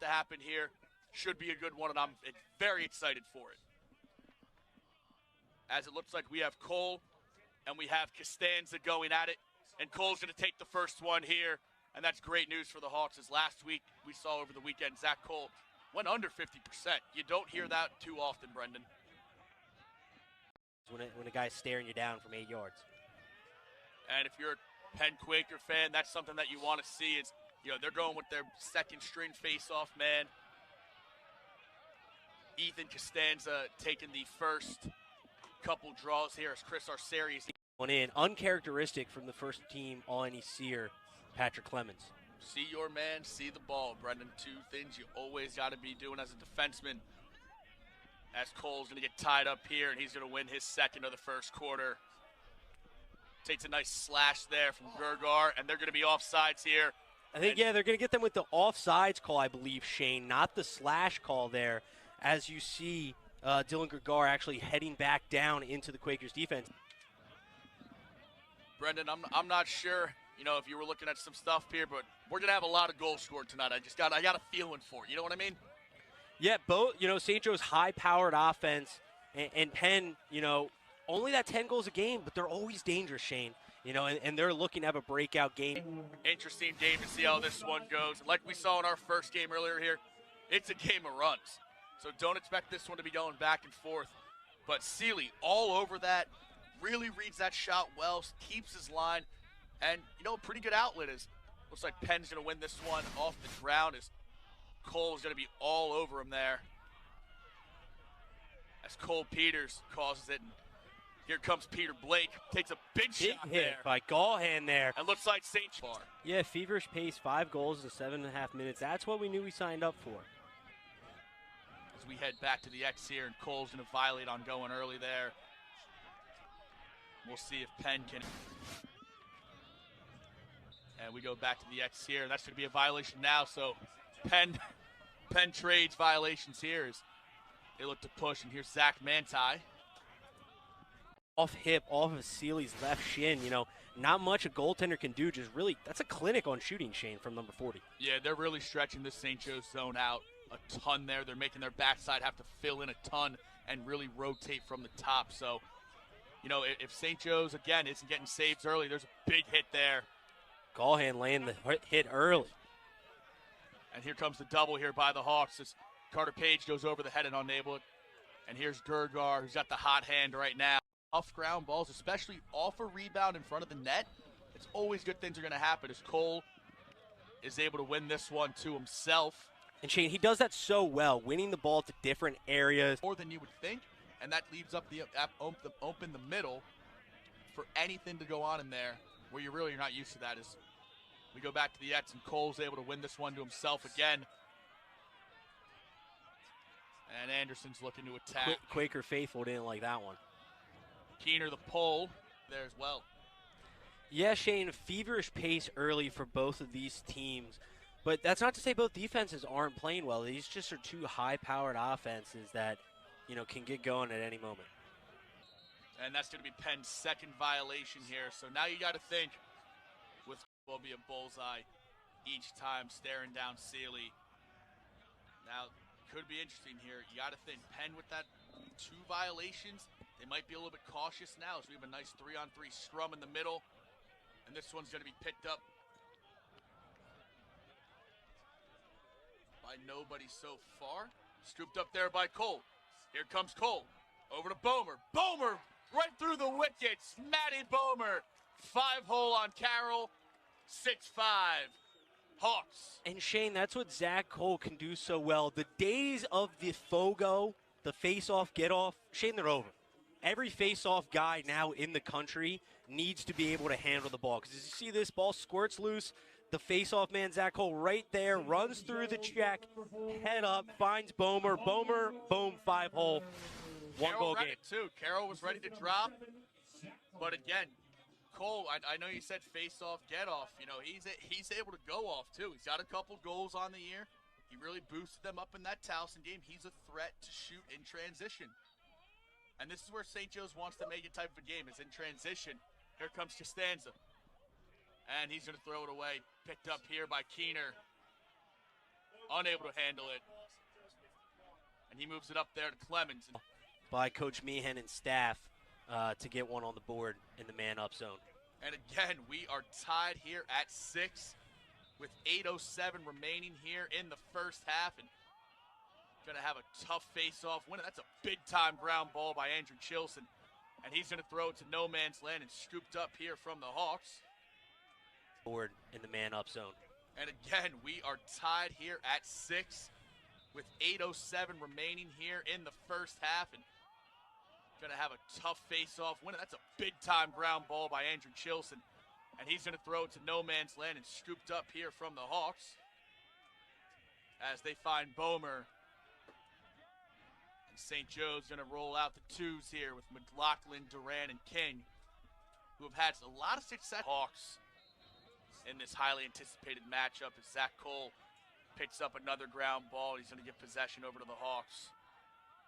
to happen here. Should be a good one, and I'm very excited for it. As it looks like we have Cole and we have Costanzo going at it, and Cole's going to take the first one here, and that's great news for the Hawks, as last week we saw over the weekend Zach Cole went under 50%. You don't hear that too often, Brendan. When a guy's staring you down from 8 yards. And if you're a Penn Quaker fan, that's something that you want to see is, they're going with their second string face-off man. Ethan Costanzo taking the first couple draws here as Chris Arceri is one in. Uncharacteristic from the first team All-NECer, Patrick Clemens. See your man, see the ball, Brendan. Two things you always got to be doing as a defenseman. As Cole's going to get tied up here, and he's going to win his second of the first quarter. Takes a nice slash there from Gergar, and they're going to be offsides here. I think, they're going to get them with the offsides call, I believe, Shane, not the slash call there, as you see Dylan Gergar actually heading back down into the Quakers defense. Brendan, I'm not sure, if you were looking at some stuff here, but we're going to have a lot of goals scored tonight. I got a feeling for it. You know what I mean? Yeah, both, St. Joe's high-powered offense and Penn, only that 10 goals a game, but they're always dangerous, Shane. And they're looking to have a breakout game. Interesting game to see how this one goes. Like we saw in our first game earlier here, it's a game of runs. So don't expect this one to be going back and forth. But Seeley all over that, really reads that shot well, keeps his line. And, a pretty good outlet is, looks like Penn's going to win this one off the ground as Cole is going to be all over him there. As Cole Peters causes it. And here comes Peter Blake. Takes a big shot hit there by Gallahan there. And looks like St. Far. Yeah, feverish pace, 5 goals in 7.5 minutes. That's what we knew we signed up for. As we head back to the X here, and Cole's going to violate on going early there. We'll see if Penn can. And we go back to the X here. That's going to be a violation now. So Penn trades violations here as they look to push. And here's Zach Manti. Off hip, off of Seeley's left shin, not much a goaltender can do. Just really, that's a clinic on shooting, Shane, from number 40. Yeah, they're really stretching this St. Joe's zone out a ton there. They're making their backside have to fill in a ton and really rotate from the top. So, if St. Joe's, again, isn't getting saves early, there's a big hit there. Gallahan laying the hit early. And here comes the double here by the Hawks as Carter Page goes over the head and unable it. And here's Gergar, who's got the hot hand right now. Off ground balls, especially off a rebound in front of the net, it's always good things are going to happen as Cole is able to win this one to himself. And Shane, he does that so well, winning the ball to different areas. More than you would think, and that leaves up the open the middle for anything to go on in there where you're not used to that. Is we go back to the Ets, and Cole's able to win this one to himself again. And Anderson's looking to attack. Quaker faithful didn't like that one. Keener the pole there as well. Yeah, Shane, feverish pace early for both of these teams. But that's not to say both defenses aren't playing well. These just are two high-powered offenses that, can get going at any moment. And that's going to be Penn's second violation here. So now you got to think will be a bullseye each time staring down Seeley. Now, could be interesting here. You got to think Penn with that 2 violations, they might be a little bit cautious now as we have a nice 3-on-3 scrum in the middle. And this one's going to be picked up by nobody so far. Scooped up there by Cole. Here comes Cole. Over to Bomer. Bomer right through the wickets. Matty Bomer. 5-hole on Carroll. 6-5. Hawks. And Shane, that's what Zach Cole can do so well. The days of the Fogo, the face-off, get-off, Shane, they're over. Every face-off guy now in the country needs to be able to handle the ball. Because as you see this ball squirts loose, the face-off man, Zach Cole, right there, runs through the check, head up, finds Bomer. Bomer, boom, 5-hole. One-goal game. Too. Carroll was ready to drop. But again, Cole, I know you said face-off, get-off. He's able to go off, too. He's got a couple goals on the year. He really boosted them up in that Towson game. He's a threat to shoot in transition. And this is where St. Joe's wants to make it type of a game, is in transition. Here comes Costanzo. And he's going to throw it away. Picked up here by Keener. unable to handle it. And he moves it up there to Clemens. By Coach Meehan and staff to get one on the board in the man-up zone. And again, we are tied here at 6 with 8:07 remaining here in the first half. And going to have a tough face-off win. That's a big-time ground ball by Andrew Chilson. And he's going to throw it to no man's land and scooped up here from the Hawks. Board in the man-up zone. And again, we are tied here at 6 with 8:07 remaining here in the first half. And going to have a tough face-off win. That's a big-time ground ball by Andrew Chilson. And he's going to throw it to no man's land and scooped up here from the Hawks. As they find Bomer. And St. Joe's going to roll out the twos here with McLaughlin, Duran, and King, who have had a lot of success. Hawks in this highly anticipated matchup as Zach Cole picks up another ground ball. He's going to give possession over to the Hawks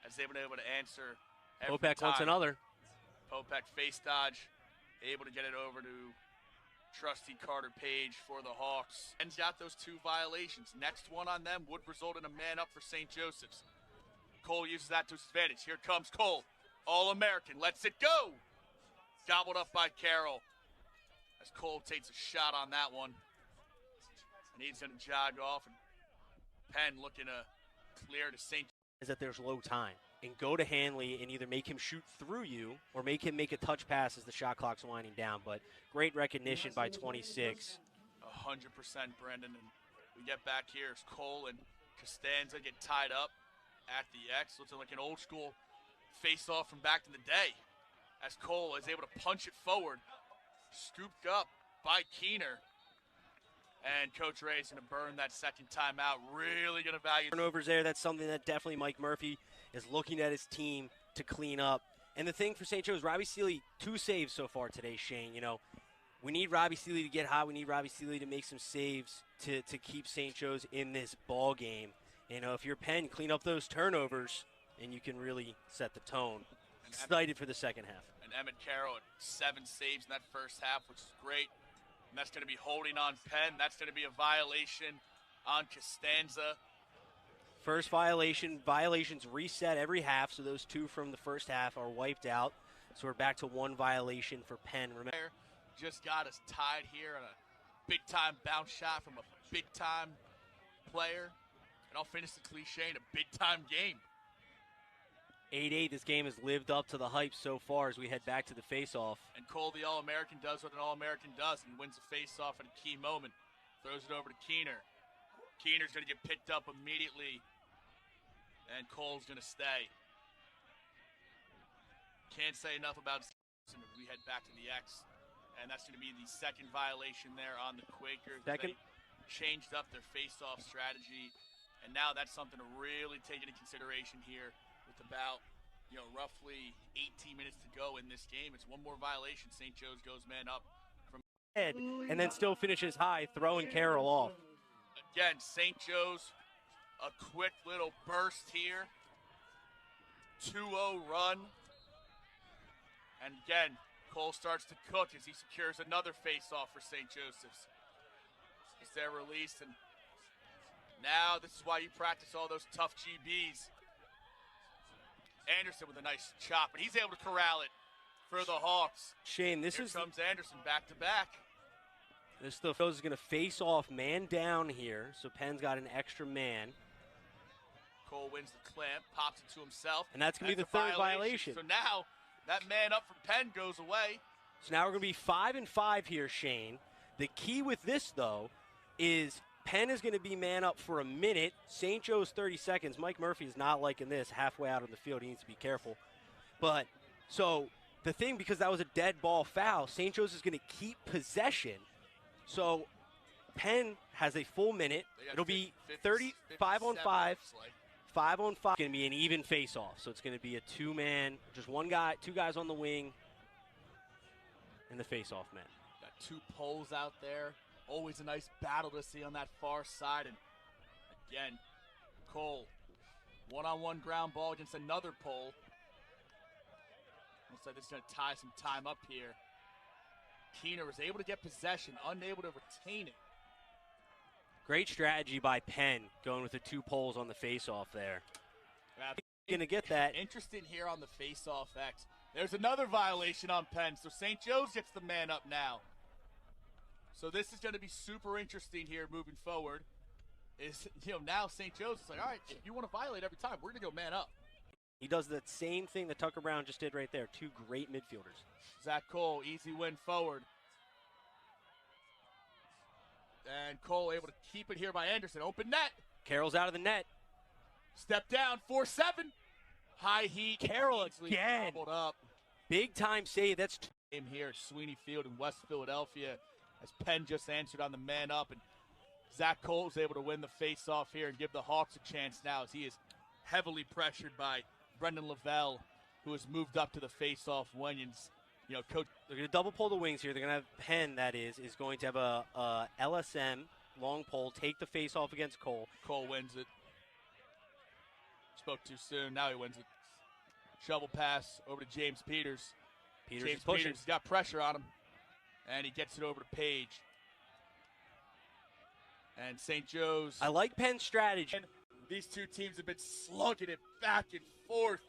as they've been able to answer every Popek time. wants another. Popek face dodge, able to get it over to trusty Carter Page for the Hawks. Penn's got those 2 violations. Next one on them would result in a man up for St. Joseph's. Cole uses that to his advantage. Here comes Cole. All-American. Lets it go. Gobbled up by Carroll. As Cole takes a shot on that one. And he's going to jog off. And Penn looking to clear to St. Is that there's low time. And go to Hanley and either make him shoot through you or make him make a touch pass as the shot clock's winding down. But great recognition by 26. 100%, Brendan. And we get back here as Cole and Costanzo get tied up at the X. Looks like an old school face-off from back in the day. As Cole is able to punch it forward. Scooped up by Keener. And Coach Ray is going to burn that second timeout. Really going to value turnovers there. That's something that definitely Mike Murphy is looking at his team to clean up. And the thing for St. Joe's, Robbie Seeley, 2 saves so far today, Shane. You know, we need Robbie Seeley to get hot. We need Robbie Seeley to make some saves to keep St. Joe's in this ball game. You know, if you're Penn, clean up those turnovers, and you can really set the tone. Excited for the second half. And Emmett Carroll at 7 saves in that first half, which is great. And that's going to be holding on Penn. That's going to be a violation on Costanza. First violation. Violations reset every half, so those 2 from the first half are wiped out. So we're back to 1 violation for Penn. Remember, just got us tied here on a big-time bounce shot from a big-time player. And I'll finish the cliche in a big-time game. 8-8, this game has lived up to the hype so far as we head back to the face-off. And Cole, the All-American, does what an All-American does and wins the face-off at a key moment. Throws it over to Keener. Keener's going to get picked up immediately. And Cole's going to stay. Can't say enough about as we head back to the X. And that's going to be the second violation there on the Quakers. Second. They changed up their face-off strategy. And now that's something to really take into consideration here with about, you know, roughly 18 minutes to go in this game. It's 1 more violation. St. Joe's goes man up from head and then still finishes high, throwing Carroll off. Again, St. Joe's, a quick little burst here. 2-0 run. And again, Cole starts to cook as he secures another face-off for St. Joseph's. As they're released, and now this is why you practice all those tough GBs. Anderson with a nice chop, and he's able to corral it for the Hawks. Shane, Here comes Anderson back to back. This stuff is going to face off man down here, so Penn's got an extra man. Cole wins the clamp, pops it to himself. And that's going to be the 3rd violation. So now that man up from Penn goes away. So now we're going to be 5 and 5 here, Shane. The key with this, though, is Penn is going to be man up for a minute. St. Joe's 30 seconds. Mike Murphy is not liking this halfway out on the field. He needs to be careful. But so the thing, because that was a dead ball foul, St. Joe's is going to keep possession. So Penn has a full minute. It'll be 35 on 5. 5 on 5. It's going to be an even face-off. So it's going to be a 2-man, just 1 guy, 2 guys on the wing, and the face-off man. Got 2 poles out there. Always a nice battle to see on that far side. And again, Cole, 1-on-1 ground ball against another pole. Looks like this is going to tie some time up here. Keener was able to get possession, unable to retain it. Great strategy by Penn, going with the 2 poles on the face-off there. Going to get that. Interesting here on the face-off X. There's another violation on Penn, so St. Joe's gets the man up now. So this is going to be super interesting here moving forward. Now St. Joe's is like, all right, if you want to violate every time, we're going to go man up. He does that same thing that Tucker Brown just did right there. 2 great midfielders. Zach Cole, easy win forward. And Cole able to keep it here by Anderson. Open net. Carroll's out of the net. Step down, 4-7. High heat. Carroll again. Up. Big time save. That's game here at Sweeney Field in West Philadelphia as Penn just answered on the man up. And Zach Cole is able to win the face-off here and give the Hawks a chance now as he is heavily pressured by Brendan Lavelle, who has moved up to the face-off wings. Coach. They're going to double pull the wings here. They're going to have Penn, that is going to have a LSM, long pole, take the face-off against Cole. Cole wins it. Spoke too soon. Now he wins it. Shovel pass over to James Peters. James Peters got pressure on him, and he gets it over to Page. And St. Joe's. I like Penn's strategy. These two teams have been slugging it back and forth.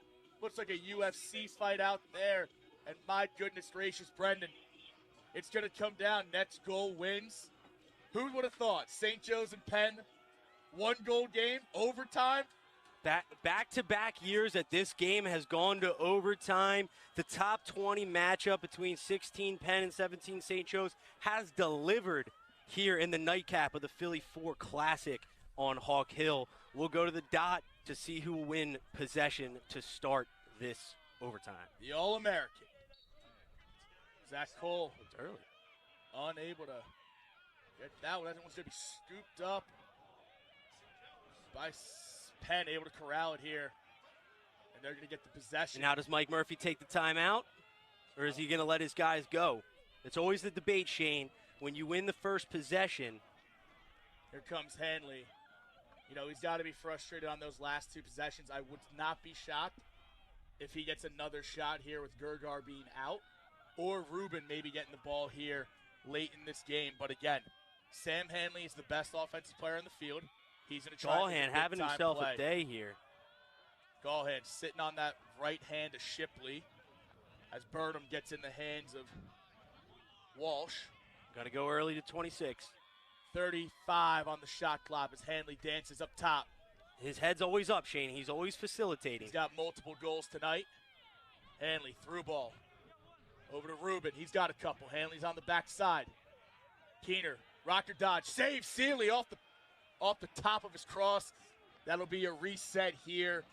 Looks like a UFC fight out there. And my goodness gracious, Brendan, it's going to come down. Nets goal wins. Who would have thought? St. Joe's and Penn, 1-goal game, overtime. Back-to-back years that this game has gone to overtime. The top 20 matchup between 16 Penn and 17 St. Joe's has delivered here in the nightcap of the Philly 4 Classic on Hawk Hill. We'll go to the dot to see who will win possession to start this overtime. The All-American. Zach Cole. It's early. Unable to get that one. That one's going to be scooped up by Penn, able to corral it here. And they're going to get the possession. Now does Mike Murphy take the timeout? Or is he going to let his guys go? It's always the debate, Shane. When you win the first possession. Here comes Hanley. He's got to be frustrated on those last 2 possessions. I would not be shocked if he gets another shot here with Gergar being out. Or Rubin maybe getting the ball here late in this game. But again, Sam Hanley is the best offensive player in the field. He's going to try Gallahan having himself a day here. Gallahan sitting on that right hand of Shipley as Burnham gets in the hands of Walsh. Got to go early to 26. 35 on the shot clock as Hanley dances up top. His head's always up, Shane. He's always facilitating. He's got multiple goals tonight. Hanley through ball. Over to Rubin. He's got a couple. Hanley's on the backside. Keener, rocker dodge. Save Sealy off the top of his cross. That'll be a reset here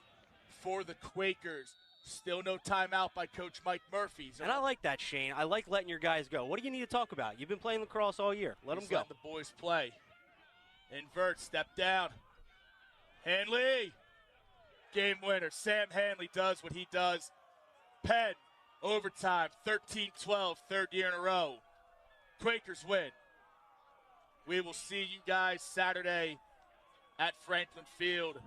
for the Quakers. Still no timeout by Coach Mike Murphy. And I like that, Shane. I like letting your guys go. What do you need to talk about? You've been playing lacrosse all year. Let them go. Let the boys play. Invert, step down. Hanley. Game winner. Sam Hanley does what he does. Penn, overtime, 13-12, 3rd year in a row. Quakers win. We will see you guys Saturday at Franklin Field.